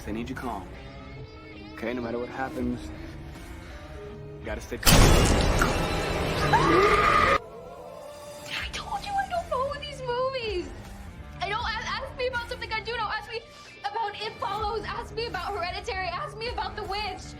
I need you calm. Okay, no matter what happens, you gotta stay calm. I told you I don't know these movies. I don't ask me about something I do know. Ask me about It Follows. Ask me about Hereditary. Ask me about The Witch.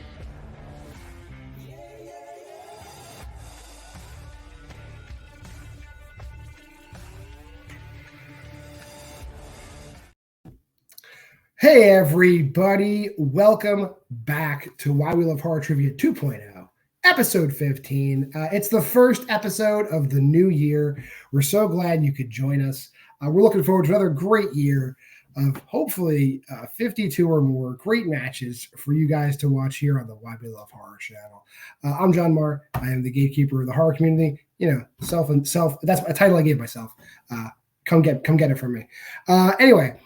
Hey everybody, welcome back to Why We Love Horror Trivia 2.0, episode 15. It's the first episode of the new year. We're so glad you could join us. We're looking forward to another great year of hopefully 52 or more great matches for you guys to watch here on the Why We Love Horror channel. I'm John Maher. I am the gatekeeper of the horror community. You know, self. That's a title I gave myself. Come get it from me. Anyway.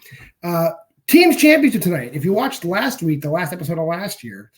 Team's championship tonight. If you watched last week, the last episode of last year,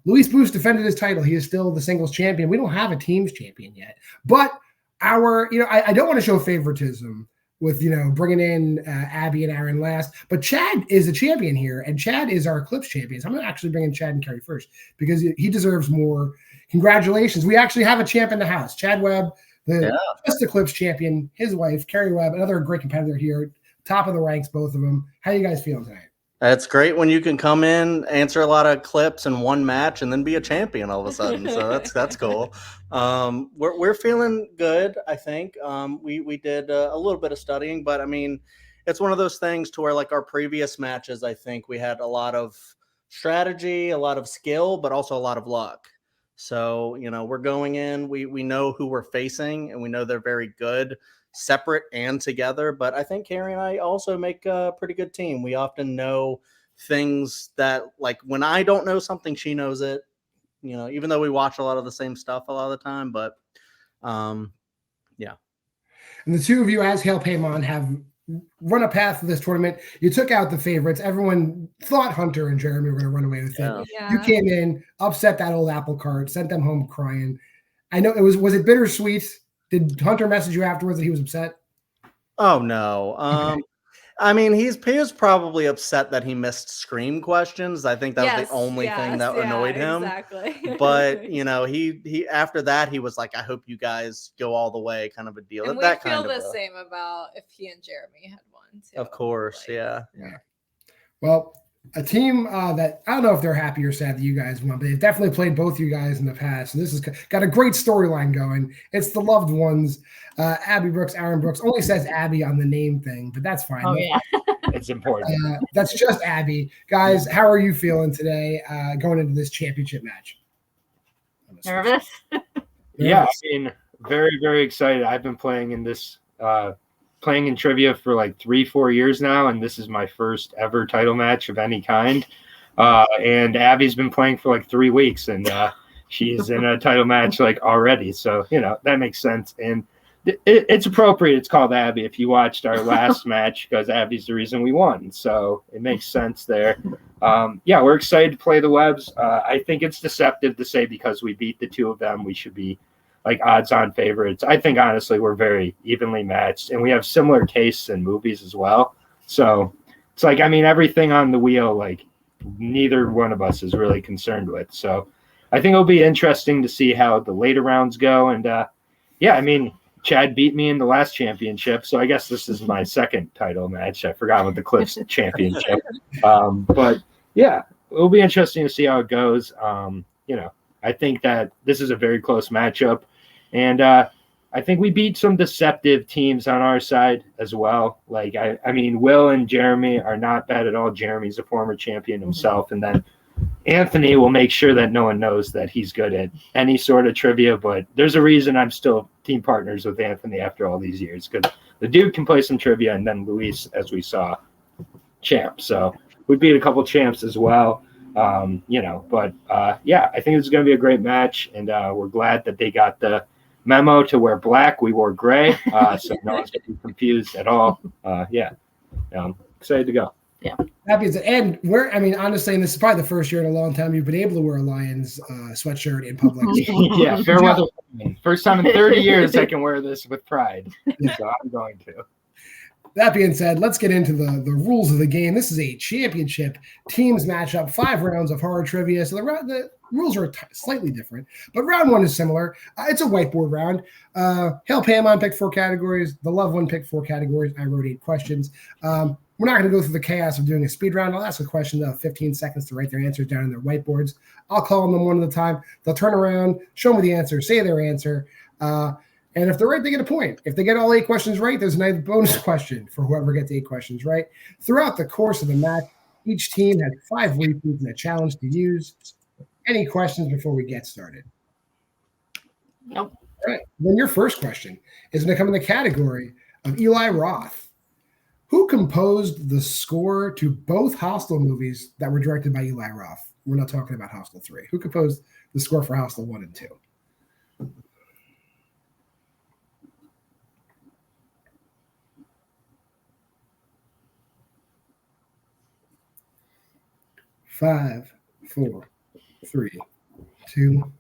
Luis Boost defended his title. He is still the singles champion. We don't have a team's champion yet. But I don't want to show favoritism with, bringing in Abby and Aaron last. But Chad is the champion here, and Chad is our Eclipse champion. So I'm going to actually bring in Chad and Kerri first because he deserves more. Congratulations. We actually have a champ in the house. Chad Webb, the first Eclipse champion, his wife, Kerri Webb, another great competitor here. Top of the ranks, both of them. How you guys feeling tonight? It's great when you can come in, answer a lot of clips in one match, and then be a champion all of a sudden. So that's cool. We're feeling good. I think we did a little bit of studying, but I mean, it's one of those things to where like our previous matches, I think we had a lot of strategy, a lot of skill, but also a lot of luck. So we're going in. We know who we're facing, and we know they're very good. Separate and together, but I think Kerri and I also make a pretty good team. We often know things that, like, when I don't know something, she knows it, even though we watch a lot of the same stuff a lot of the time, but yeah. And the two of you, as Hail Paimon, have run a path for this tournament. You took out the favorites. Everyone thought Hunter and Jeremy were going to run away with it. Yeah. You came in, upset that old apple cart, sent them home crying. I know was it bittersweet? Did Hunter message you afterwards that he was upset? Oh, no. I mean, he was probably upset that he missed Scream questions. I think that was the only thing that annoyed him. Exactly. But, he after that, he was like, I hope you guys go all the way, kind of a deal. And we feel the same about if he and Jeremy had won, too. Of course, yeah. Well, a team that I don't know if they're happy or sad that you guys won, but they've definitely played both you guys in the past. And this has got a great storyline going. It's the loved ones, Abby Brooks, Aaron Brooks. Only says Abby on the name thing, but that's fine. Oh, yeah. It's important. That's just Abby. Guys, how are you feeling today going into this championship match? Nervous? Yeah, I mean, very, very excited. I've been playing in this playing in trivia for like 3-4 years now, and this is my first ever title match of any kind. And Abby's been playing for like 3 weeks, and she's in a title match like already. So that makes sense, and it's appropriate. It's called Abby. If you watched our last match, because Abby's the reason we won, so it makes sense there. We're excited to play the Webbs. I think it's deceptive to say because we beat the two of them, we should be like odds-on favorites. I think, honestly, we're very evenly matched, and we have similar tastes in movies as well. So it's like, I mean, everything on the wheel, like, neither one of us is really concerned with. So I think it'll be interesting to see how the later rounds go. And, I mean, Chad beat me in the last championship, so I guess this is my second title match. I forgot about the Clips championship. But, yeah, it'll be interesting to see how it goes. I think that this is a very close matchup. And I think we beat some deceptive teams on our side as well. Like, I mean, Will and Jeremy are not bad at all. Jeremy's a former champion himself. And then Anthony will make sure that no one knows that he's good at any sort of trivia. But there's a reason I'm still team partners with Anthony after all these years, because the dude can play some trivia. And then Luis, as we saw, champ. So we beat a couple champs as well. I think it's going to be a great match. And we're glad that they got the memo to wear black. We wore gray, so no one's going to be confused at all. Excited to go. Yeah. Happy to end. Honestly, and this is probably the first year in a long time you've been able to wear a Lions sweatshirt in public. Yeah, fair weather. First time in 30 years I can wear this with pride. So I'm going to. That being said, let's get into the rules of the game. This is a championship teams matchup, 5 rounds of horror trivia. So the rules are slightly different, but round 1 is similar. It's a whiteboard round. Hail Paimon picked 4 categories. The Love One picked 4 categories. I wrote 8 questions. We're not going to go through the chaos of doing a speed round. I'll ask a question. They'll have 15 seconds to write their answers down on their whiteboards. I'll call on them one at a time. They'll turn around, show me the answer, say their answer. And if they're right, they get a point. If they get all 8 questions right, there's a bonus question for whoever gets 8 questions right. Throughout the course of the match, each team has 5 repeats and a challenge to use. Any questions before we get started? Nope. All right. Then your first question is going to come in the category of Eli Roth. Who composed the score to both Hostel movies that were directed by Eli Roth? We're not talking about Hostel 3. Who composed the score for Hostel 1 and 2? Five, 4, 3, 2,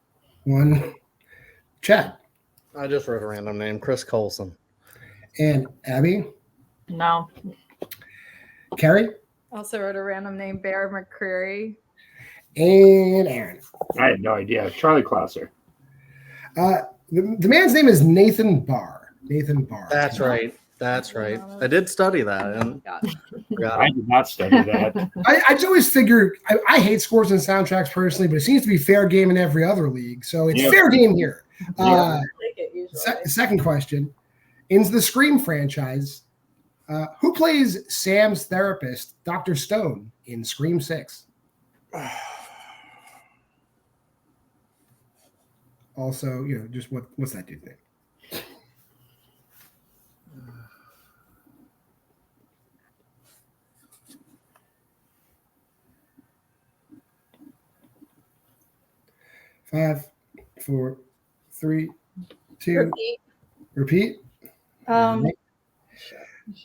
1. Chad. I just wrote a random name, Chris Colson. And Abby. No. Carrie. Also wrote a random name, Bear McCreary. And Aaron. I had no idea. Charlie Clouser. The man's name is Nathan Barr. Nathan Barr. That's right. That's right. I did study that. And I did not study that. I just always figure I hate scores and soundtracks personally, but it seems to be fair game in every other league. So it's fair game here. Second question. In the Scream franchise, who plays Sam's therapist, Dr. Stone, in Scream 6? Also, just what's that dude's name? Five, 4, 3, 2. Repeat.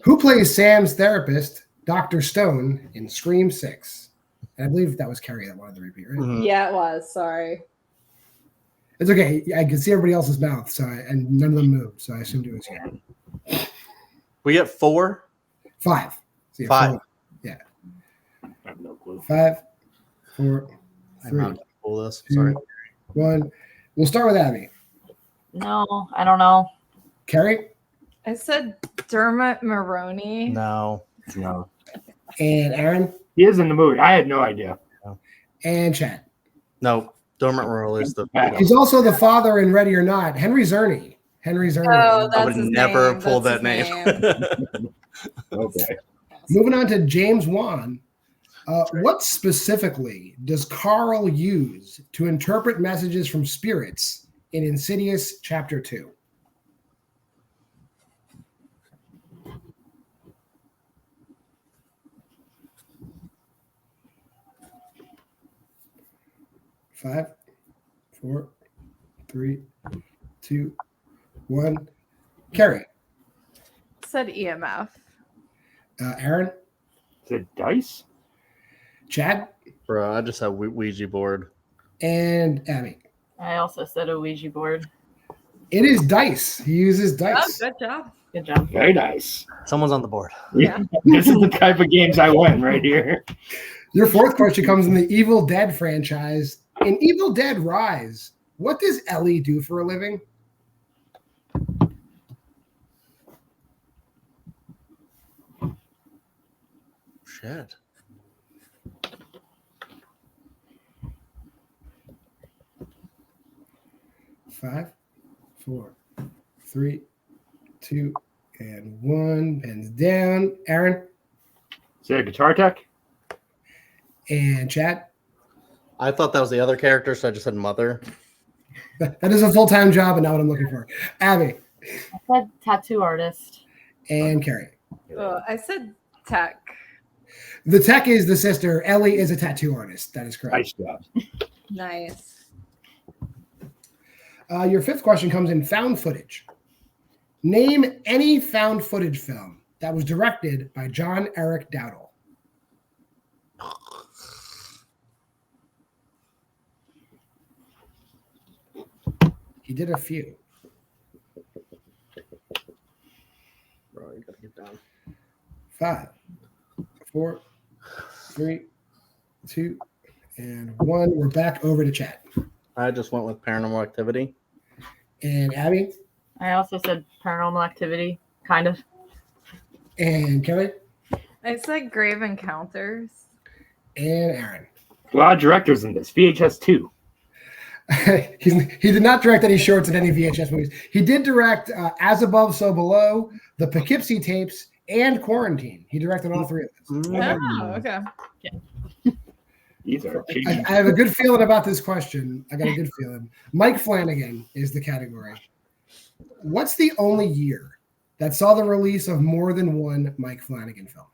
Who plays Sam's therapist, Dr. Stone, in Scream 6? And I believe that was Carrie that wanted to repeat, right? Mhm. Yeah, it was. Sorry. It's okay. I could see everybody else's mouth, and none of them moved, so I assumed it was you. We get 4? 5. So 5. 4. Yeah. I have no clue. 5, 4, I'm 3, not gonna pull this. 2, Sorry. 1. We'll start with Abby. No, I don't know. Carrie I said Dermot Mulroney. No. No. and Aaron He is in the movie. I had no idea. and Chad. No. Dormant Rural is the. He's also the father in Ready or Not, Henry Czerny. Henry Czerny. Oh, I that's would his never name. pull That's that his name. Okay. Moving on to James Wan. What specifically does Carl use to interpret messages from spirits in Insidious Chapter 2? Five, 4, 3, 2, 1. Carrie. Said EMF. Aaron. Is it dice? Chad. Bro, I just have Ouija board. And Abby. I also said a Ouija board. It is dice. He uses Oh, dice. good job. Good job. Very nice. Someone's on the board. Yeah. This is the type of games I win right here. Your fourth question comes in the Evil Dead franchise. In Evil Dead Rise, what does Ellie do for a living? Shit. Five, 4, 3, 2, and 1. Pens down. Aaron Is it a guitar tech? and Chad. I thought that was the other character, so I just said mother. That is a full-time job, and not what I'm looking for. Abby I said tattoo artist. and Carrie. I said tech. The tech is the sister. Ellie is a tattoo artist. That is correct. Nice job. Nice. Your fifth question comes in found footage. Name any found footage film that was directed by John Eric Dowdle. He did a few. Bro, you gotta get down. 5, 4, 3, 2, and 1. We're back over to Chad. I just went with Paranormal Activity. And Abby? I also said Paranormal Activity, kind of. And Kelly? I said Grave Encounters. And Aaron? A lot of directors in this. VHS 2. He did not direct any shorts in any VHS movies. He did direct As Above, So Below, the Poughkeepsie tapes, and Quarantine. He directed all three of those. Oh, okay. These are I have a good feeling about this question. I got a good feeling. Mike Flanagan is the category. What's the only year that saw the release of more than one Mike Flanagan film?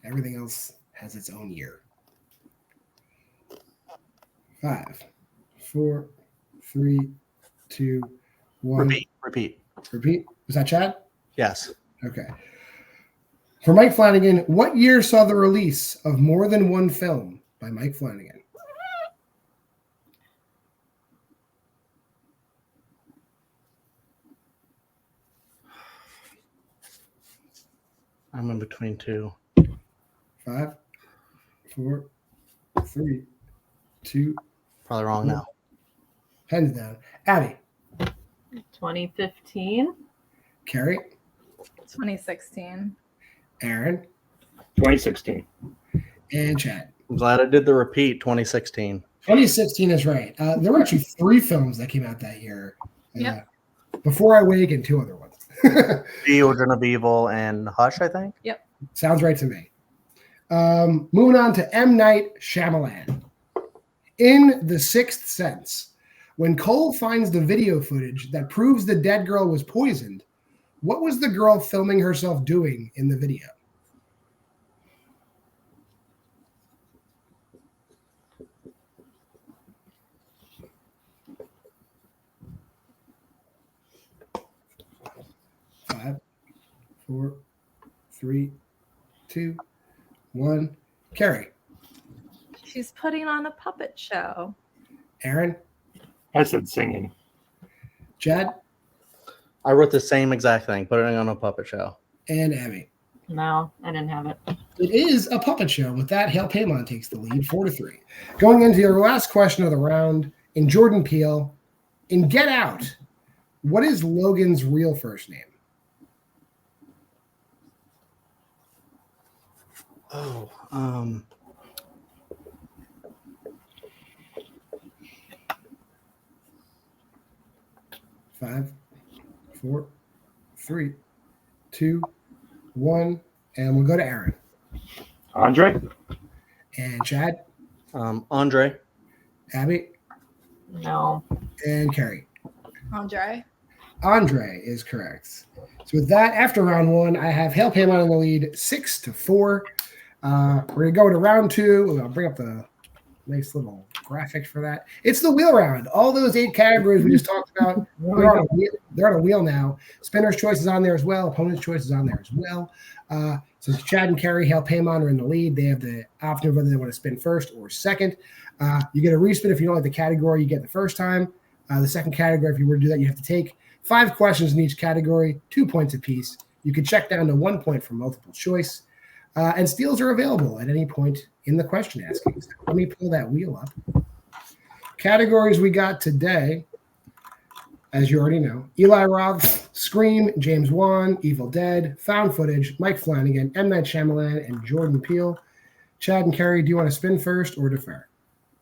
Everything else has its own year. 5, 4, 3, 2, 1. Repeat. Was that Chad? Yes. Okay. For Mike Flanagan, what year saw the release of more than one film by Mike Flanagan? I'm in between two. 5, 4, 3, 2. Probably wrong now. Hands down. Abby. 2015. Kerri. 2016. Aaron. 2016. And Chad. I'm glad I did the repeat 2016. 2016 is right. There were actually 3 films that came out that year. Yep. Before I Wake and 2 other ones. The Children of Evil and Hush, I think. Yep. Sounds right to me. Moving on to M. Night Shyamalan. In The Sixth Sense, when Cole finds the video footage that proves the dead girl was poisoned, what was the girl filming herself doing in the video? Five, 4, 3, 2, 1. Kerri. She's putting on a puppet show. Aaron. I said singing. Chad. I wrote the same exact thing, putting on a puppet show. And Abby. No, I didn't have it. It is a puppet show. With that, Hail Paimon takes the lead, 4-3. Going into your last question of the round, in Jordan Peele, in Get Out, what is Logan's real first name? Oh, 5, 4, 3, 2, 1. And we'll go to Aaron. Andre? And Chad. Andre. Abby. No. And Kerri. Andre. Andre is correct. So with that, after round 1, I have Hail Paimon in the lead, 6-4. We're going to go to round 2. I'll bring up the nice little graphic for that. It's the wheel round. All those 8 categories we just talked about, they're on a wheel now. Spinner's choice is on there as well. Opponent's choice is on there as well. Since Chad and Kerri, Hail Paimon are in the lead, they have the option of whether they want to spin first or second. You get a respin if you don't like the category you get the first time. The second category, if you were to do that, you have to take 5 questions in each category, 2 points apiece. You can check down to 1 point for multiple choice. And steals are available at any point in the question asking. So let me pull that wheel up. Categories we got today, as you already know: Eli Roth, Scream, James Wan, Evil Dead, Found Footage, Mike Flanagan, M. Night Shyamalan, and Jordan Peele. Chad and Kerri, do you want to spin first or defer?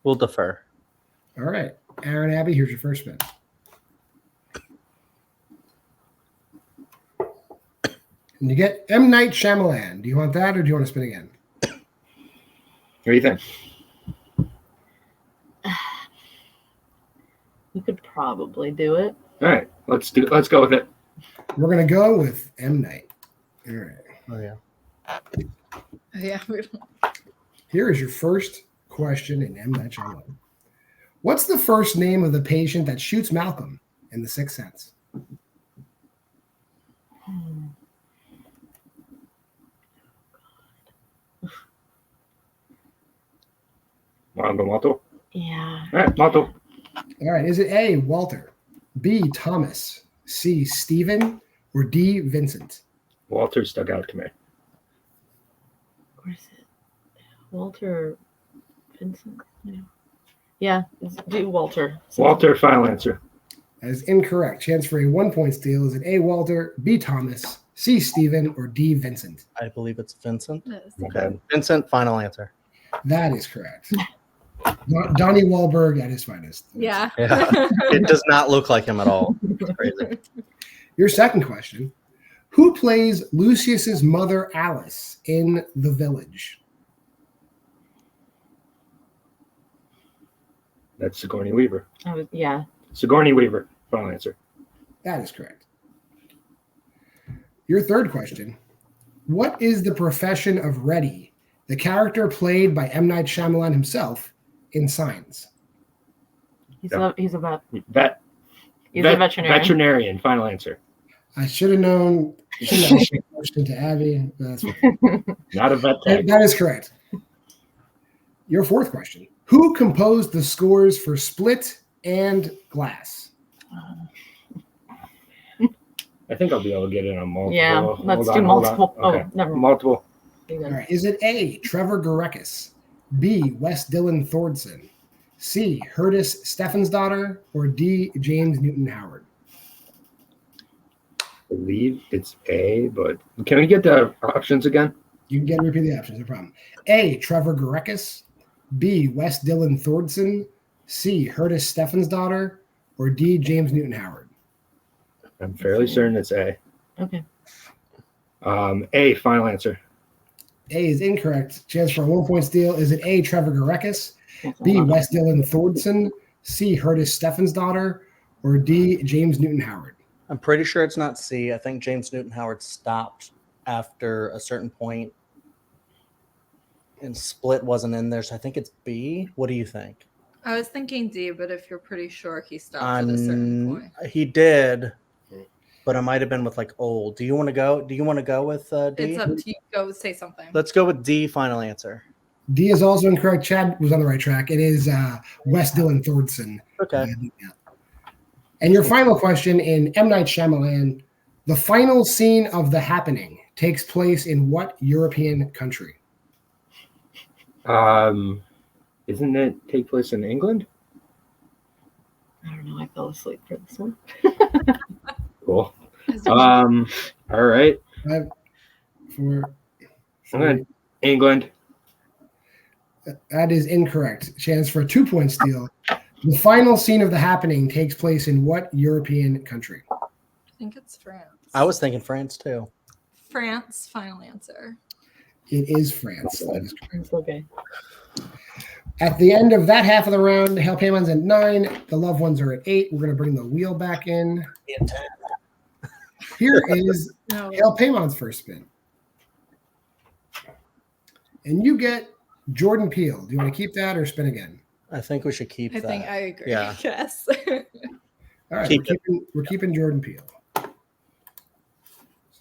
We'll defer. All right. Aaron, Abby, here's your first spin. And you get M. Night Shyamalan. Do you want that or do you want to spin again? What do you think? You could probably do it. All right, let's go with it. We're going to go with M. Night. All right. Oh, yeah. Yeah. Here is your first question in M. Night Shyamalan. What's the first name of the patient that shoots Malcolm in The Sixth Sense? Mato? Yeah. All right, Mato. All right. Is it A, Walter, B, Thomas, C, Stephen, or D, Vincent? Walter stuck out to me. Where's it? Walter Vincent? Yeah, do Walter. Walter, final answer. That is incorrect. Chance for a 1-point steal. Is it A, Walter, B, Thomas, C, Stephen, or D, Vincent? I believe it's Vincent. Yes. Okay. Vincent, final answer. That is correct. Donnie Wahlberg at his finest. Yeah. Yeah. It does not look like him at all. It's crazy. Your second question. Who plays Lucius's mother, Alice, in The Village? That's Sigourney Weaver. Yeah. Sigourney Weaver, final answer. That is correct. Your third question. What is the profession of Reddy, the character played by M. Night Shyamalan himself in Signs? He's Yeah. a vet. He's A a veterinarian. Veterinarian, final answer. I should have known. Shouldn't have asked the question to Abby. That's fine. Not a vet tech. That is correct. Your fourth question. Who composed the scores for Split and Glass? I think I'll be able to get it on multiple. Yeah, let's do multiple. Oh, never mind. Multiple. All right. Is it A, Trevor Gorekis, B, Wes Dillon Thordson, C, Herdis Steffensdottir, or D, James Newton Howard? I believe it's A, but can we get the options again? You can get repeat the options, no problem. A, Trevor Gorekis, B, Wes Dillon Thordson, C, Herdis Steffensdottir, or D, James Newton Howard? I'm fairly certain it's A. Okay. A, final answer. A is incorrect. Chance for a 1-point steal. Is it A, Trevor Gorekis, B, Wes Dillon Thordson, C, Herdis Steffensdottir, or D, James Newton Howard? I'm pretty sure it's not C. I think James Newton Howard stopped after a certain point, and Split wasn't in there. So I think it's B. What do you think? I was thinking D, but if you're pretty sure he stopped at a certain point. He did, but it might have been with like old. Do you want to go? Do you want to go with D? It's up to you. Go say something. Let's go with D. Final answer. D is also incorrect. Chad was on the right track. It is Wes Dillon Thordson. Okay. And your final question in M. Night Shyamalan, the final scene of The Happening takes place in what European country? Isn't it take place in England? I don't know. I fell asleep for this one. Cool. All right. 5, 4, I'm going England. That is incorrect. Chance for a 2-point steal. The final scene of The Happening takes place in what European country? I think it's France. I was thinking France too. France, final answer. It is France. That is correct. It's okay. At the end of that half of the round, Hail Paimon's at 9. The loved ones are at 8. We're going to bring the wheel back in. Here is No. Hail Paimon's first spin. And you get Jordan Peele. Do you want to keep that or spin again? I think we should keep I that. think I agree. Yeah. Yes. All right, we're keeping Jordan Peele. So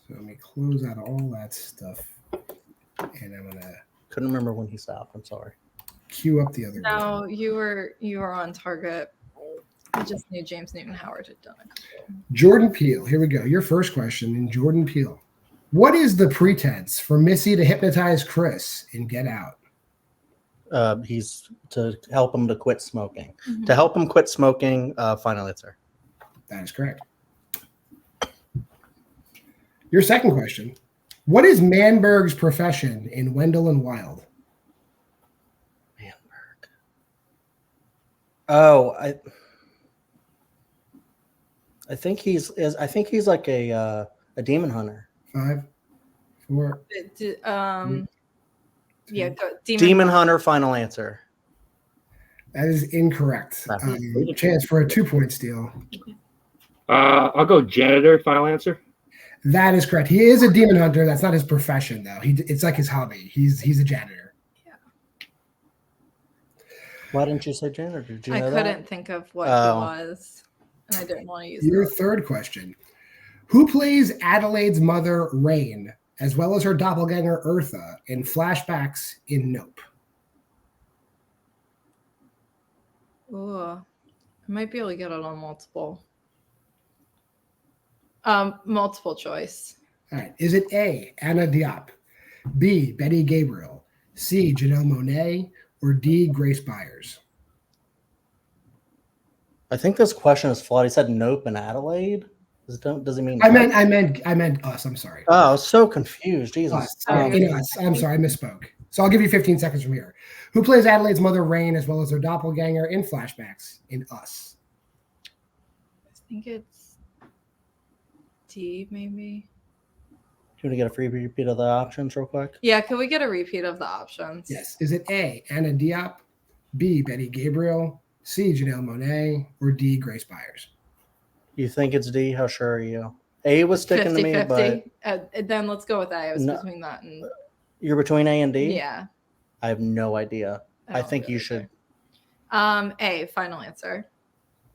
let me close out all that stuff. And I'm going to Couldn't remember when he stopped. I'm sorry. cue up the other one. No, you were on target. I just knew James Newton Howard had done it. Jordan Peele. Here we go. Your first question in Jordan Peele. What is the pretense for Missy to hypnotize Chris in Get Out? He's to help him to quit smoking. Mm-hmm. To help him quit smoking, final answer. That is correct. Your second question. What is Manberg's profession in Wendell and Wild? Manberg. Oh, I think he's like a demon hunter. 5, 4. Yeah, go, Demon hunter, final answer. That is incorrect. Chance for a 2-point steal. I'll go janitor, final answer. That is correct. He is a demon hunter. That's not his profession, though. It's like his hobby. He's a janitor. Why didn't you say janitor? Did you I know couldn't that? think of what he was, and I didn't want to use Your it. third question. Who plays Adelaide's mother, Rain, as well as her doppelganger, Eartha, in flashbacks in Nope? Ooh, Might be able to get it on multiple. Multiple choice. All right. Is it A, Anna Diop, B, Betty Gabriel, C, Janelle Monáe, or D, Grace Byers? I think this question is flawed. He said nope in Adelaide. Does he mean? I meant us. I'm sorry. Oh, I was so confused. Jesus. Us. Us. I'm sorry, I misspoke. So I'll give you 15 seconds from here. Who plays Adelaide's mother, Rain, as well as their doppelganger in flashbacks in Us? I think it's D, maybe. Do you want to get a free repeat of the options real quick? Yeah, can we get a repeat of the options? Yes. Is it A, Anna Diop, B, Betty Gabriel, C, Janelle Monáe, or D, Grace Byers? You think it's D? How sure are you? A was sticking to me, 50-50. but Then let's go with A. I was No. between that and you're between A and D? yeah. I have no idea. I don't think really you should. care. A, final answer.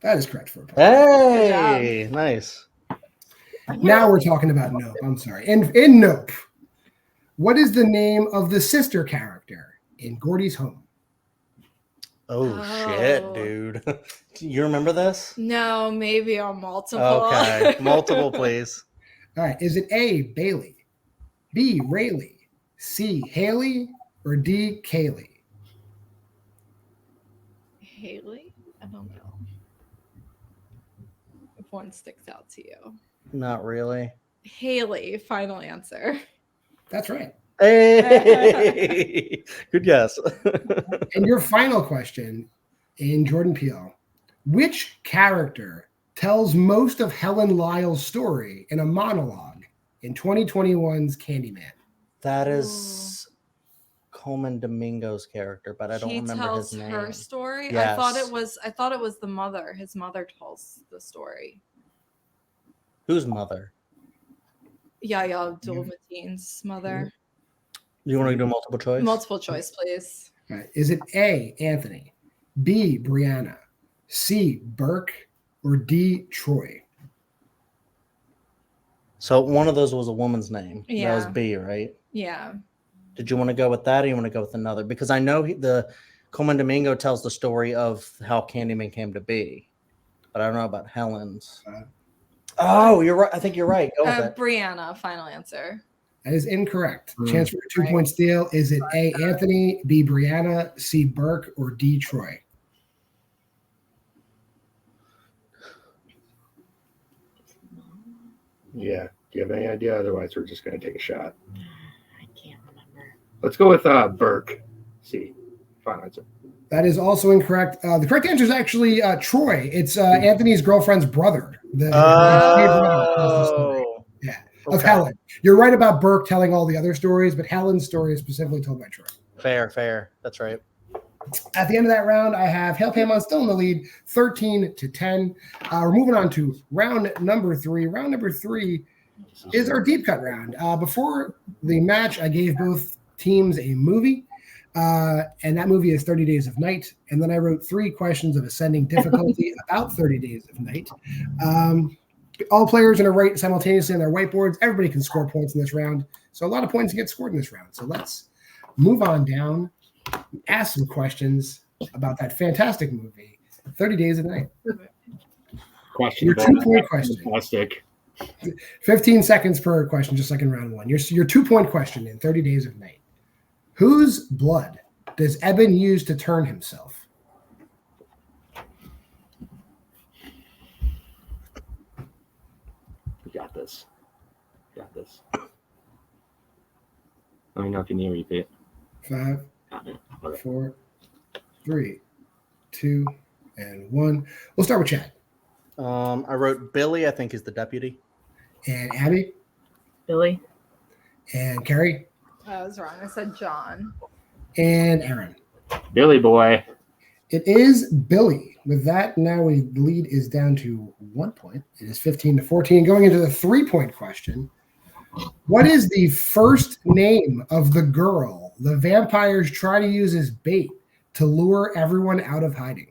That is correct for a point. Hey, nice. Now we're talking about Nope. I'm sorry. In Nope, what is the name of the sister character in Gordy's home? Oh, shit, Oh. dude. You remember this? No, maybe on multiple. Okay, multiple, please. All right. Is it A, Bailey, B, Rayleigh, C, Haley, or D, Kaylee? Haley? I don't know. If one sticks out to you. Not really. Haley, final answer. That's right. Hey, good guess. And your final question in Jordan Peele. Which character tells most of Helen Lyle's story in a monologue in 2021's Candyman? That is Coleman Domingo's character, but I don't remember his name. He tells her story. Yes. I thought it was the mother. His mother tells the story. Whose mother? Yahya Abdul-Mateen's mother. You want to do multiple choice? Multiple choice, please. All right. Is it A, Anthony, B, Brianna, C, Burke, or D, Troy? So one of those was a woman's name. Yeah. That was B, right? Yeah. Did you want to go with that, or you want to go with another? Because I know the Coleman Domingo tells the story of how Candyman came to be, but I don't know about Helen's. Oh, you're right. I think you're right. Go with it. Brianna, final answer. That is incorrect. Chance for a 2-point steal. Is it A, Anthony, B, Brianna, C, Burke, or D, Troy? Yeah. Do you have any idea? Otherwise, we're just going to take a shot. I can't remember. Let's go with Burke. C. Final answer. That is also incorrect. The correct answer is actually Troy. It's Anthony's girlfriend's brother. Yeah, of Helen. You're right about Burke telling all the other stories, but Helen's story is specifically told by Troy. Fair. That's right. At the end of that round, I have Hail Paimon still in the lead, 13-10. We're moving on to round number 3. Round number 3 is our deep cut round. Before the match, I gave both teams a movie, and that movie is 30 Days of Night. And then I wrote 3 questions of ascending difficulty about 30 Days of Night. All players are going to write simultaneously on their whiteboards. Everybody can score points in this round. So a lot of points get scored in this round. So let's move on down, ask some questions about that fantastic movie, 30 Days of Night. Question. Your 2-point question. Fantastic. 15 seconds per question, just like in round 1. Your 2-point question in 30 Days of Night. Whose blood does Eben use to turn himself? You got this. Let me know if you need a repeat. 5, Got it. Okay. 4, 3, 2, and 1. We'll start with Chad. I wrote Billy, I think, is the deputy. And Abby. Billy. And Kerri. I was wrong. I said John. And Aaron. Billy boy. It is Billy. With that, now the lead is down to 1 point. It is 15-14. Going into the 3-point question. What is the first name of the girl the vampires try to use as bait to lure everyone out of hiding?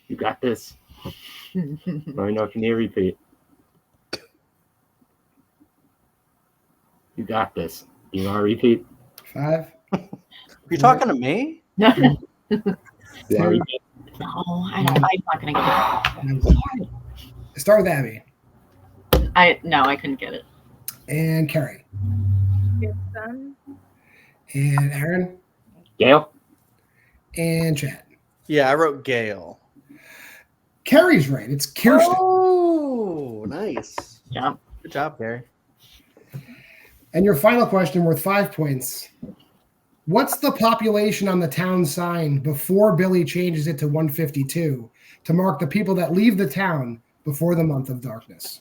You got this. Let me know if you need a repeat. You got this. You want a repeat? 5. You talking to me? No, Yeah, Two. I'm not gonna get it. Start with Abby I couldn't get it. and Kerri Done. and Aaron Gail. and Chad. Yeah, I wrote Gale. Kerri's right. It's Kirsten. Oh, nice. Yeah. Good job, Gary. And your final question worth 5 points. What's the population on the town sign before Billy changes it to 152 to mark the people that leave the town before the month of darkness?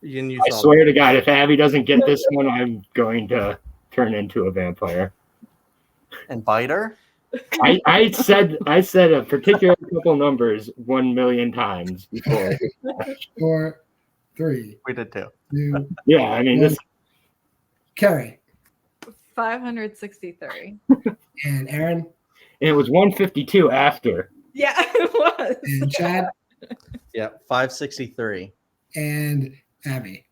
You I saw swear to God, if Abby doesn't get this one, I'm going to turn into a vampire. and Biter. I said a particular couple numbers 1 million times before. 4, 3, We did too. 2, Yeah, I mean this. Kerri 563. and Aaron And it was 152 after. Yeah, it was. and Chad Yeah, 563. and Abby.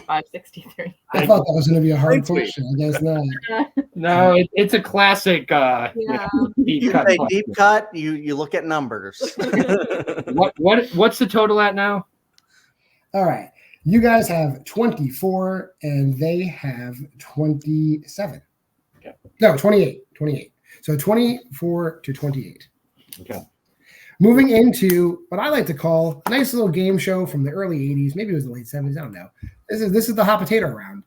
563. I thought that was going to be a hard Thanks, question. I guess not. No, it's a classic. Yeah. Deep You cut say question. deep cut. You look at numbers. What's the total at now? All right. You guys have 24 and they have 27. Okay. No, 28. 28. So 24 to 28. Okay. Moving into what I like to call a nice little game show from the early 80s. Maybe it was the late 70s. I don't know. This is the hot potato round.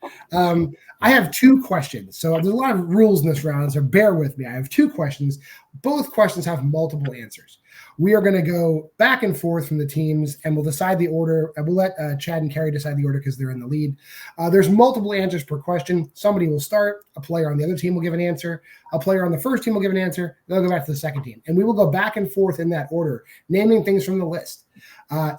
I have 2 questions. So there's a lot of rules in this round, so bear with me. I have 2 questions. Both questions have multiple answers. We are going to go back and forth from the teams, and we'll decide the order. We'll let Chad and Kerri decide the order because they're in the lead. There's multiple answers per question. Somebody will start. A player on the other team will give an answer. A player on the first team will give an answer. They'll go back to the second team. And we will go back and forth in that order, naming things from the list.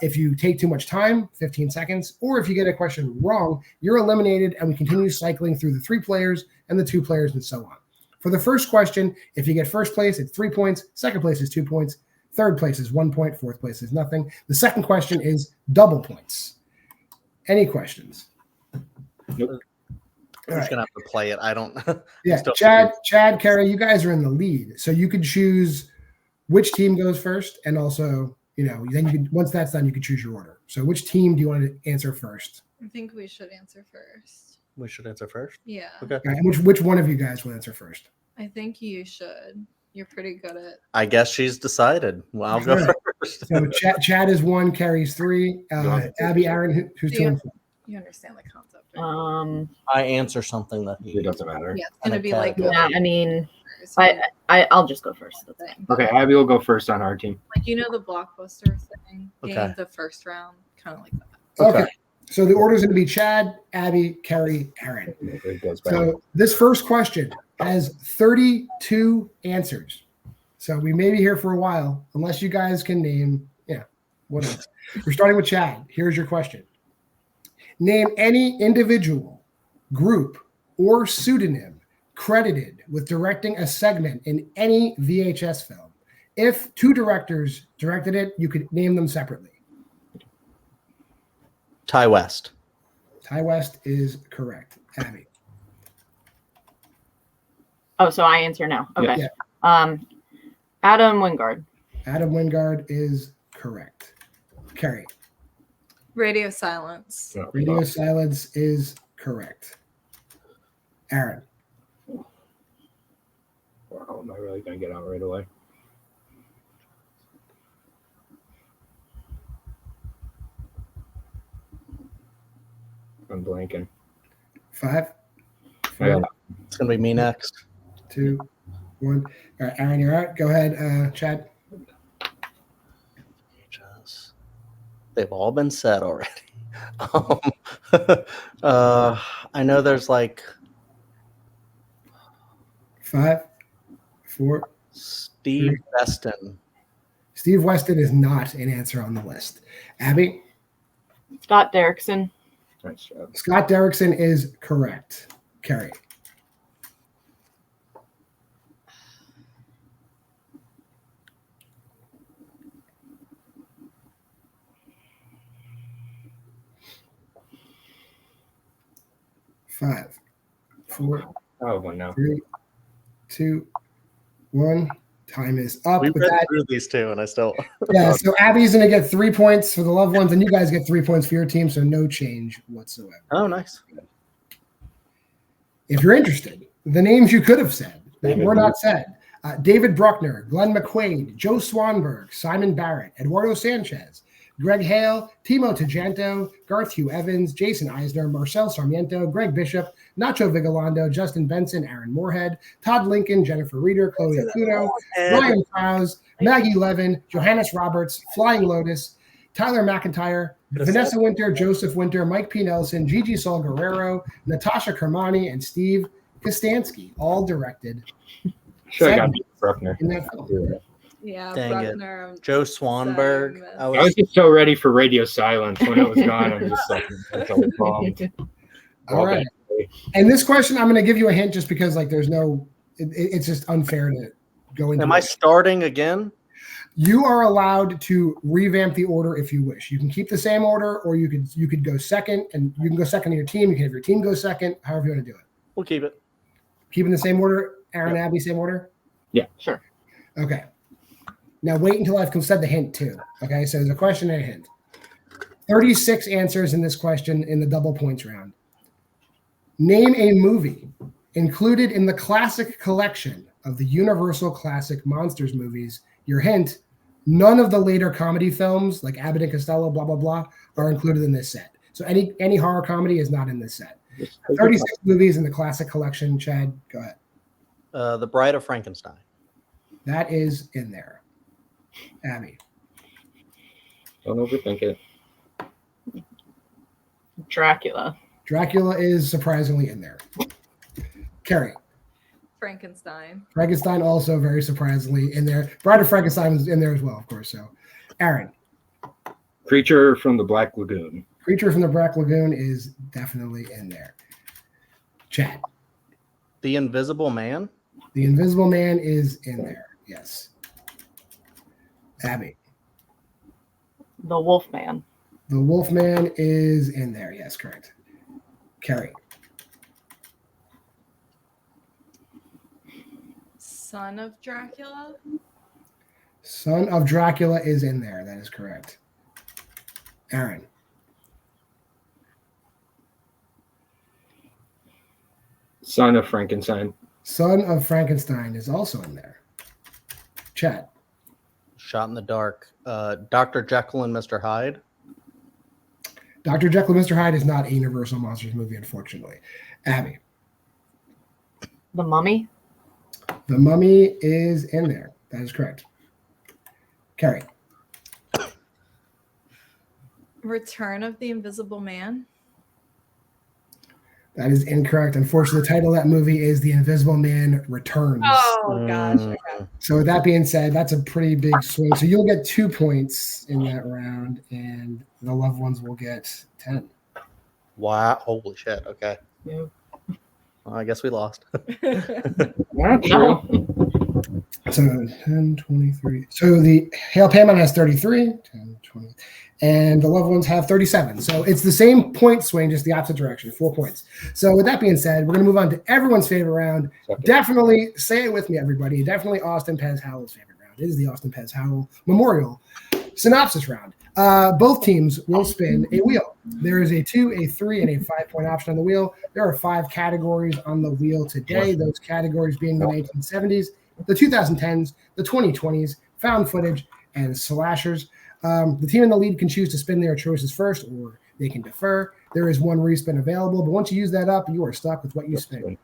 If you take too much time, 15 seconds, or if you get a question wrong, you're eliminated, and we continue cycling through the 3 players and the 2 players and so on. For the first question, if you get first place, it's 3 points. Second place is 2 points. Third place is 1 point. Fourth place is nothing. The second question is double points. Any questions? Nope. I'm just gonna have to play it. I don't. Yeah, Still- Chad, Kerri, you guys are in the lead, so you could choose which team goes first, and also, then you can, once that's done, you can choose your order. So, which team do you want to answer first? I think we should answer first. We should answer first. Yeah. Okay. All right, and which one of you guys will answer first? I think you should. You're pretty good at. I guess she's decided. Well, I'll go All right. first. So, Chad is 1, Kerri's 3, Abby, Aaron, who's 2 and 4. You understand the concept. Right? I answer something that It doesn't matter. Yeah, it's gonna be like. Yeah, I mean, I'll just go first. That's fine. Okay, Abby will go first on our team. Like the blockbuster thing. Okay. Game the first round, kind of like that. Okay. So the order is going to be Chad, Abby, Kerri, Aaron. It goes back. So this first question has 32 answers. So we may be here for a while, unless you guys can name, whatever. We're starting with Chad. Here's your question. Name any individual, group, or pseudonym credited with directing a segment in any VHS film. If 2 directors directed it, you could name them separately. Ty West. Ty West is correct. Abby. Oh, so I answer now. Okay. Yeah. Adam Wingard. Adam Wingard is correct. Kerri. Radio silence. Oh, Radio silence is correct. Aaron. Wow, am I really gonna get out right away? I'm blanking. 5, 4, Yeah. It's gonna be me next. 2, 1. All right, Aaron, you're out. Go ahead, Chad. They've all been said already. I know there's like 5, 4. Steve Weston. Steve Weston is not an answer on the list. Abby. Scott Derrickson. Nice job. Scott Derrickson is correct. Kerri. Five, 4, Oh, one now. 3, 2, 1. Time is up. We With read that, through these two, and I still. yeah, so Abby's going to get 3 points for the loved ones, and you guys get 3 points for your team, so no change whatsoever. Oh, nice. If you're interested, the names you could have said that were not said. David Bruckner, Glenn McQuaid, Joe Swanberg, Simon Barrett, Eduardo Sanchez, Greg Hale, Timo Tajanto, Garth Hugh Evans, Jason Eisner, Marcel Sarmiento, Greg Bishop, Nacho Vigalondo, Justin Benson, Aaron Moorhead, Todd Lincoln, Jennifer Reeder, Chloe Acuno, Ryan Krause, Maggie Levin, Johannes Roberts, Flying Lotus, Tyler McIntyre, Vanessa Winter, Joseph Winter, Mike P. Nelson, Gigi Sol Guerrero, Natasha Kermani, and Steve Kostansky, all directed. Sure, I got Bruckner. In that film. Yeah, Dang it. Bruckner. Joe Swanberg. Same. I I was just so ready for radio silence when it was gone. I'm just like, that's all bummed. All right. And this question, I'm going to give you a hint just because, like, there's no, it's just unfair to go into. Am I starting again? You are allowed to revamp the order if you wish. You can keep the same order, or you could go second, and you can go second to your team. You can have your team go second, however you want to do it. We'll keep it. Keeping the same order, Aaron, Abby, same order? Yeah, sure. Okay. Now wait until I've said the hint too. Okay, so there's a question and a hint. 36 answers in this question in the double points round. Name a movie included in the classic collection of the Universal Classic Monsters movies. Your hint, none of the later comedy films like Abbott and Costello, blah, blah, blah, are included in this set. So any horror comedy is not in this set. 36 movies in the classic collection. Chad, go ahead. The Bride of Frankenstein. That is in there. Abby. Don't overthink it. Dracula. Dracula is surprisingly in there. Kerri. Frankenstein. Frankenstein also very surprisingly in there. Bride of Frankenstein is in there as well, of course. So, Aaron. Creature from the Black Lagoon. Creature from the Black Lagoon is definitely in there. Chad. The Invisible Man. The Invisible Man is in there. Yes. Abby. The Wolfman. The Wolfman is in there. Yes, correct. Kerri. Son of Dracula. Son of Dracula is in there. That is correct. Aaron. Son of Frankenstein. Son of Frankenstein is also in there. Chad. Shot in the Dark. Dr. Jekyll and Mr. Hyde. Dr. Jekyll and Mr. Hyde is not a Universal Monsters movie, unfortunately. Abby. The Mummy. The Mummy is in there. That is correct. Kerri. Return of the Invisible Man. That is incorrect. Unfortunately, the title of that movie is The Invisible Man Returns. Oh gosh. Okay. So with that being said, that's a pretty big swing. So you'll get 2 points in that round, and the loved ones will get 10. Wow. Holy shit. Okay. Yeah. Well, I guess we lost. Not true. So 10, 23. So the Hail Paimon has 33, 10, 20, and the loved ones have 37. So it's the same point swing, just the opposite direction, 4 points. So with that being said, we're going to move on to everyone's favorite round. Definitely, say it with me, everybody. Definitely Austin Pez Howell's favorite round. It is the Austin Pez Howell Memorial Synopsis round. Both teams will spin a wheel. There is a 2, a 3, and a 5-point option on the wheel. There are 5 categories on the wheel today. Those categories being the 1970s, the 2010s, the 2020s, found footage, and slashers. The team in the lead can choose to spin their choices first, or they can defer. There is 1 respin available, but once you use that up, you are stuck with what you spin.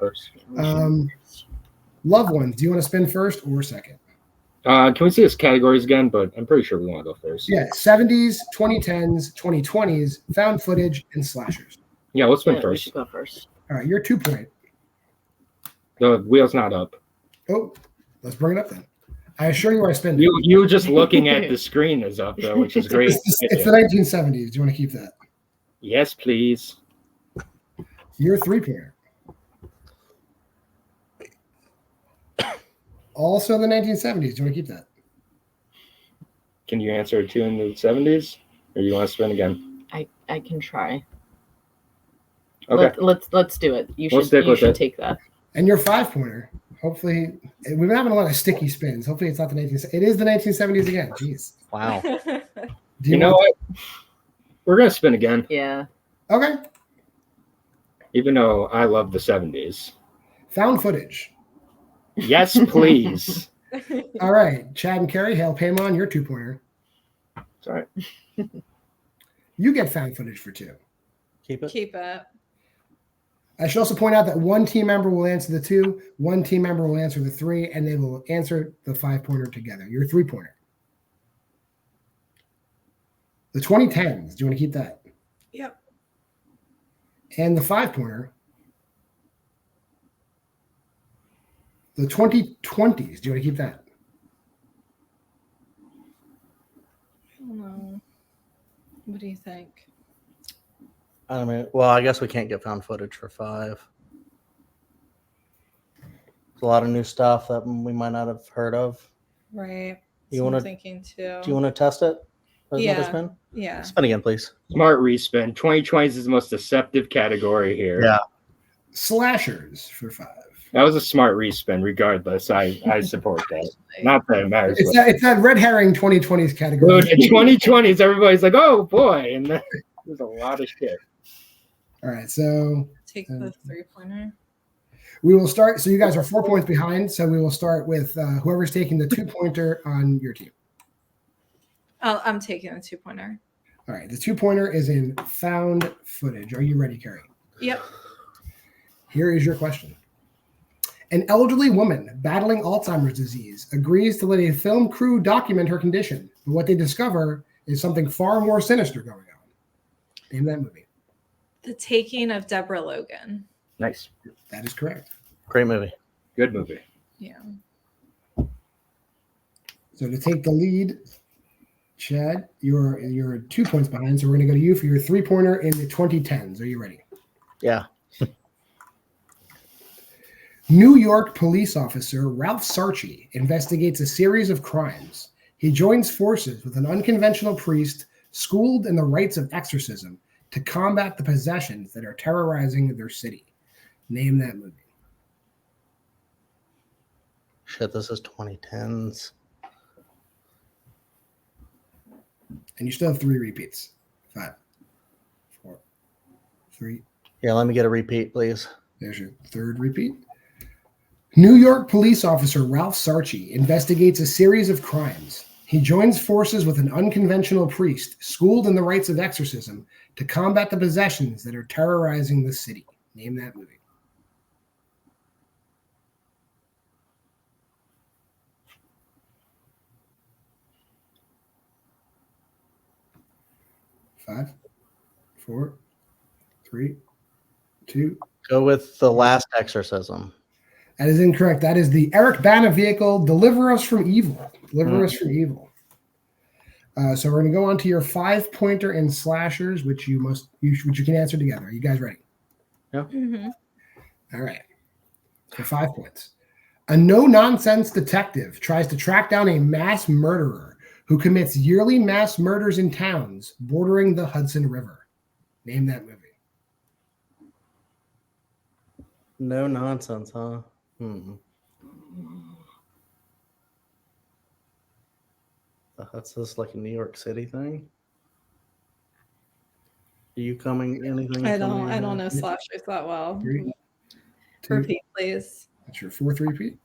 Loved ones, do you want to spin first or second? Can we see his categories again? But I'm pretty sure we want to go first. Yeah, 70s, 2010s, 2020s, found footage, and slashers. Yeah, let's spin We first. should go first. All right, you're 2 point. The wheel's not up. Oh, let's bring it up then. I assure you I spin. You just looking at the screen is up though, which is great. It's the 1970s. Do you want to keep that? Yes, please. You're 3 player. Also the 1970s. Do you want to keep that? Can you answer 2 in the 70s, or you want to spin again? I can try. Okay. Let's do it. You We'll stick with should it. take that. And your 5-pointer. Hopefully, we've been having a lot of sticky spins. Hopefully, it's not the 1970s. It is the 1970s again. Jeez. Wow. Do You know what? We're gonna spin again, Yeah. Okay. even though I love the 70s. Found footage. Yes, please. All right. Chad and Kerri, Hail Paimon, your 2-pointer. Sorry. You get found footage for 2. Keep it. Keep it. I should also point out that one team member will answer the 2, one team member will answer the 3, and they will answer the 5-pointer together. Your 3-pointer. The 2010s. Do you want to keep that? Yep. And the 5-pointer. The 2020s. Do you want to keep that? I don't know. What do you think? I mean, well, I guess we can't get found footage for 5. There's a lot of new stuff that we might not have heard of. Right. You So wanna- I'm thinking too. Do you want to test it? Another Yeah. spin? Yeah. Spin again, please. Smart respin. 2020s is the most deceptive category here. Yeah. Slashers for 5. That was a smart respin, regardless. I support that. Not that it matters. It's that red herring 2020s category. Dude, in 2020s, everybody's like, oh boy. And then there's a lot of shit. All right, so Take the 3-pointer. we will start. So you guys are 4 points behind. So we will start with whoever's taking the 2-pointer on your team. I'm taking the 2-pointer. All right, the 2-pointer is in found footage. Are you ready, Kerri? Yep. Here is your question. An elderly woman battling Alzheimer's disease agrees to let a film crew document her condition, but what they discover is something far more sinister going on. Name that movie. The Taking of Deborah Logan. Nice. That is correct. Great movie. Good movie. Yeah. So to take the lead, Chad, you're 2 points behind. So we're going to go to you for your 3-pointer in the 2010s. Are you ready? Yeah. New York police officer Ralph Sarchi investigates a series of crimes. He joins forces with an unconventional priest schooled in the rites of exorcism to combat the possessions that are terrorizing their city. Name that movie. Shit, this is 2010s. And you still have 3 repeats. 5, 4, 3. Yeah, let me get a repeat, please. There's your 3rd repeat. New York police officer Ralph Sarchi investigates a series of crimes. He joins forces with an unconventional priest schooled in the rites of exorcism to combat the possessions that are terrorizing the city. Name that movie. Five, 4, 3, 2. Go with The Last Exorcism. That is incorrect. That is the Eric Bana vehicle, Deliver Us from Evil. Deliver Us from Evil. So we're going to go on to your 5-pointer in slashers, which you can answer together. Are you guys ready? Yeah. Mm-hmm. All right. For 5 points. A no-nonsense detective tries to track down a mass murderer who commits yearly mass murders in towns bordering the Hudson River. Name that movie. No nonsense, huh? That's just like a New York City thing. Are you coming? Anything? I don't know slashers that well. 3, 2. Repeat, please. That's your 4th repeat.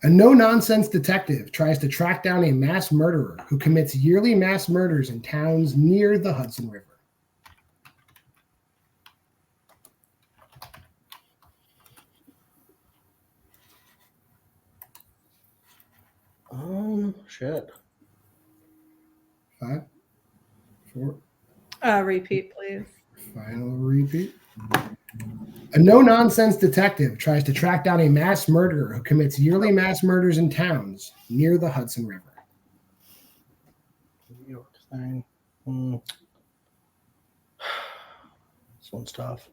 A no-nonsense detective tries to track down a mass murderer who commits yearly mass murders in towns near the Hudson River. Shit. 5, 4. Repeat, please. Final repeat. A no-nonsense detective tries to track down a mass murderer who commits yearly mass murders in towns near the Hudson River. New York thing. This one's tough.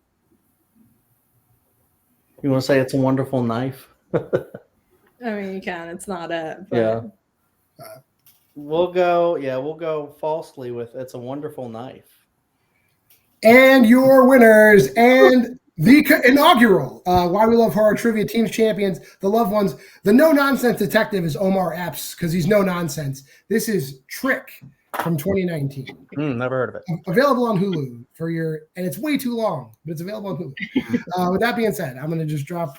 You want to say It's a Wonderful Knife? I mean, you can. It's not it. But Yeah. We'll go falsely with It's a Wonderful Knife. And your winners and The inaugural Why We Love Horror Trivia Teams Champions, the loved ones. The no-nonsense detective is Omar Epps because he's no nonsense. This is Trick from 2019. Never heard of it. Available on Hulu and it's way too long, but it's available on Hulu. With that being said, I'm going to just drop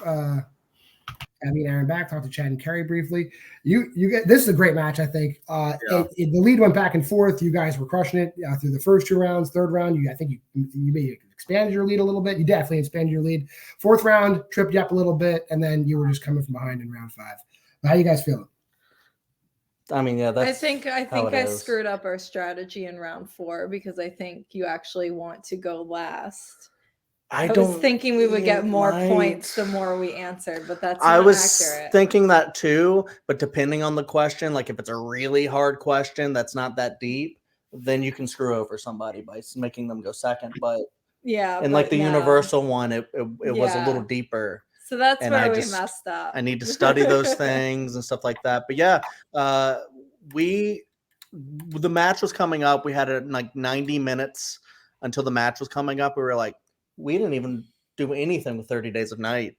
Abby and Aaron back, talk to Chad and Kerri briefly. You get this is a great match, I think. The lead went back and forth. You guys were crushing it through the first 2 rounds. Third round, I think you maybe expanded your lead a little bit. You definitely expanded your lead. 4th round, tripped you up a little bit, and then you were just coming from behind in round 5. How you guys feeling? I mean, yeah, that's. I think I screwed up our strategy in round 4 because I think you actually want to go last. I was thinking we would get more points the more we answered, but that's not accurate. Thinking that too, but depending on the question, like if it's a really hard question that's not that deep, then you can screw over somebody by making them go second. But and like the universal one, it was a little deeper. So that's where we messed up. I need to study those things and stuff like that. But yeah, the match was coming up. We had like 90 minutes until the match was coming up. We were like, we didn't even do anything with 30 Days of Night.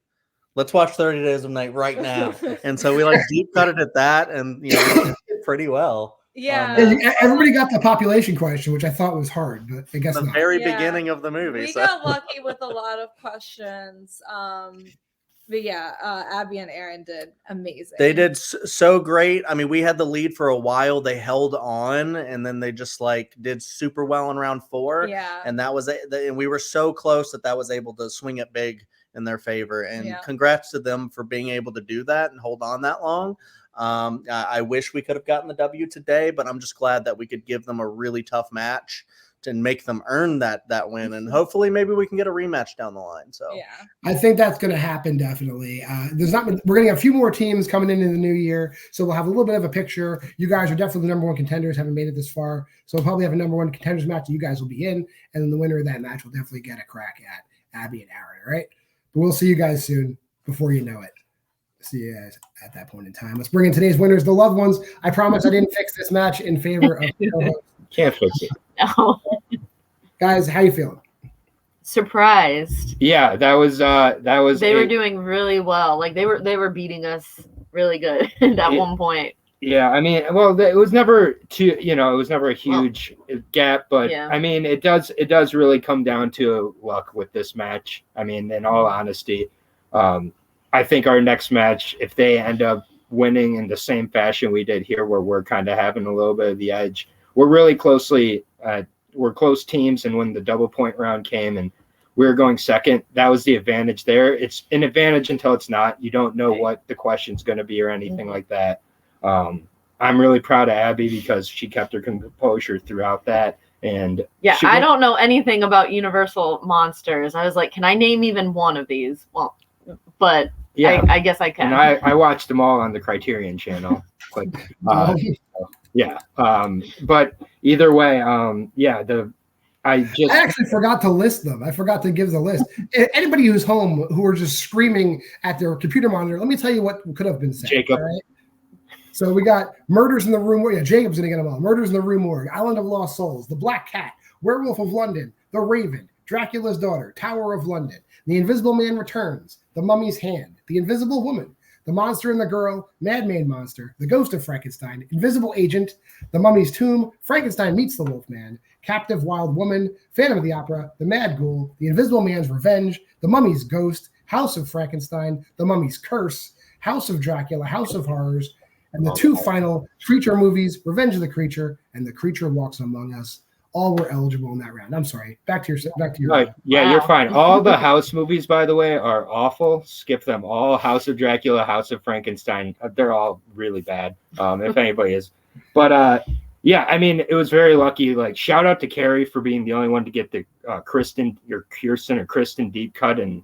Let's watch 30 Days of Night right now. And so we like deep cut it at that, and we did pretty well. Yeah. Everybody got the population question, which I thought was hard, but I guess the not. very beginning of the movie. We got lucky with a lot of questions. But yeah, Abby and Aaron did amazing. They did so great. I mean, we had the lead for a while. They held on, and then they just like did super well in round 4. Yeah. And that was it. And we were so close that was able to swing it big in their favor. And congrats to them for being able to do that and hold on that long. I wish we could have gotten the W today, but I'm just glad that we could give them a really tough match and make them earn that win, and hopefully maybe we can get a rematch down the line. So I think that's going to happen definitely. We're getting a few more teams coming into the new year, so we'll have a little bit of a picture. You guys are definitely the number 1 contenders, haven't made it this far, so we'll probably have a number 1 contenders match that you guys will be in, and then the winner of that match will definitely get a crack at Abby and Aaron. All right, but we'll see you guys soon. Before you know it, see you guys at that point in time. Let's bring in today's winners, the loved ones. I promise I didn't fix this match in favor of can't fix it. No. Guys, how you feeling? Surprised. Yeah, that was. They were doing really well. Like they were beating us really good at one point. Yeah, I mean, well, it was never it was never a huge gap, but I mean, it does really come down to luck with this match. I mean, in all honesty, I think our next match, if they end up winning in the same fashion we did here, where we're kind of having a little bit of the edge, we're really we're close teams. And when the double point round came and we were going second, that was the advantage there. It's an advantage until it's not. You don't know what the question's going to be or anything like that. I'm really proud of Abby because she kept her composure throughout that. And I don't know anything about Universal monsters. I was like, can I name even one of these? Well, but I guess I can. And I watched them all on the Criterion channel. But either way, I actually forgot to list them. I forgot to give the list. Anybody who's home who are just screaming at their computer monitor, let me tell you what could have been said. Jacob. All right? So we got Murders in the Rue Morgue. Yeah, Jacob's going to get them all. Murders in the Rue Morgue, Island of Lost Souls, The Black Cat, Werewolf of London, The Raven, Dracula's Daughter, Tower of London, The Invisible Man Returns, The Mummy's Hand, The Invisible Woman, The Monster and the Girl, Madman Monster, The Ghost of Frankenstein, Invisible Agent, The Mummy's Tomb, Frankenstein Meets the Wolfman, Captive Wild Woman, Phantom of the Opera, The Mad Ghoul, The Invisible Man's Revenge, The Mummy's Ghost, House of Frankenstein, The Mummy's Curse, House of Dracula, House of Horrors, and the 2 final creature movies, Revenge of the Creature and The Creature Walks Among Us. All were eligible in that round. I'm sorry. Back to your. Right. Yeah, you're fine. All the House movies, by the way, are awful. Skip them all. House of Dracula, House of Frankenstein. They're all really bad. If anybody is, but I mean, it was very lucky. Like, shout out to Kerri for being the only one to get the Kirsten deep cut in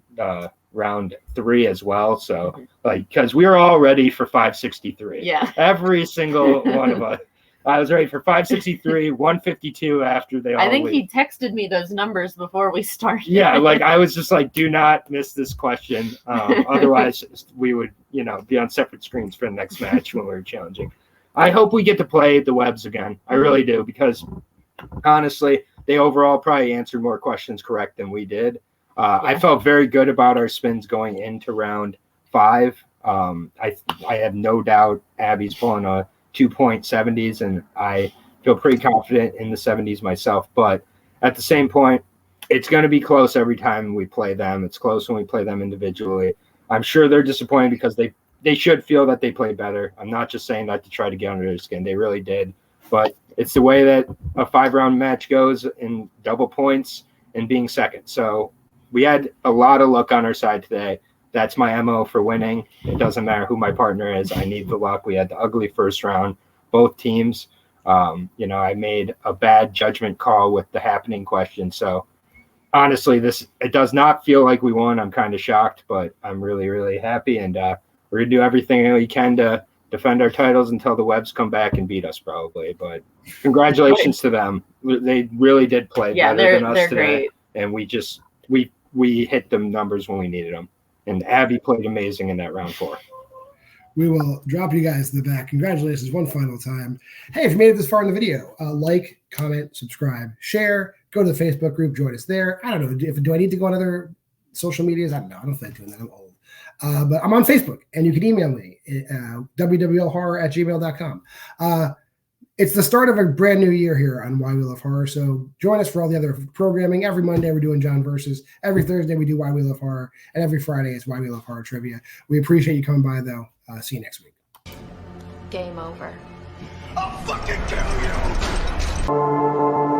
round 3 as well. So, because we were all ready for 563. Yeah. Every single one of us. I was ready for 563, 152 after they all I think leave. he texted me those numbers before we started. Yeah, I was just like, do not miss this question. Otherwise, we would, be on separate screens for the next match when we were challenging. I hope we get to play the Webbs again. I really do, because honestly, they overall probably answered more questions correct than we did. I felt very good about our spins going into round 5. I have no doubt Abby's pulling a 2.70s, and I feel pretty confident in the 70s myself. But at the same point, it's going to be close every time we play them. It's close when we play them individually. I'm sure they're disappointed because they should feel that they played better. I'm not just saying that to try to get under their skin. They really did. But it's the way that a 5-round match goes in double points and being second. So we had a lot of luck on our side today. That's my MO for winning. It doesn't matter who my partner is. I need the luck. We had the ugly first round, both teams. I made a bad judgment call with the happening question. So honestly, it does not feel like we won. I'm kind of shocked, but I'm really, really happy. And we're going to do everything we can to defend our titles until the Webbs come back and beat us probably. But congratulations to them. They really did play better than us today. Great. And we hit them numbers when we needed them. And Abby played amazing in that round 4. We will drop you guys in the back. Congratulations one final time. Hey, if you made it this far in the video, like, comment, subscribe, share, go to the Facebook group, join us there. I don't know. Do I need to go on other social medias? I don't know. I don't feel like doing that. I'm old. But I'm on Facebook, and you can email me, wwlhorror@gmail.com. It's the start of a brand new year here on Why We Love Horror. So join us for all the other programming. Every Monday, we're doing John Versus. Every Thursday, we do Why We Love Horror. And every Friday is Why We Love Horror Trivia. We appreciate you coming by, though. See you next week. Game over. I'll fucking kill you!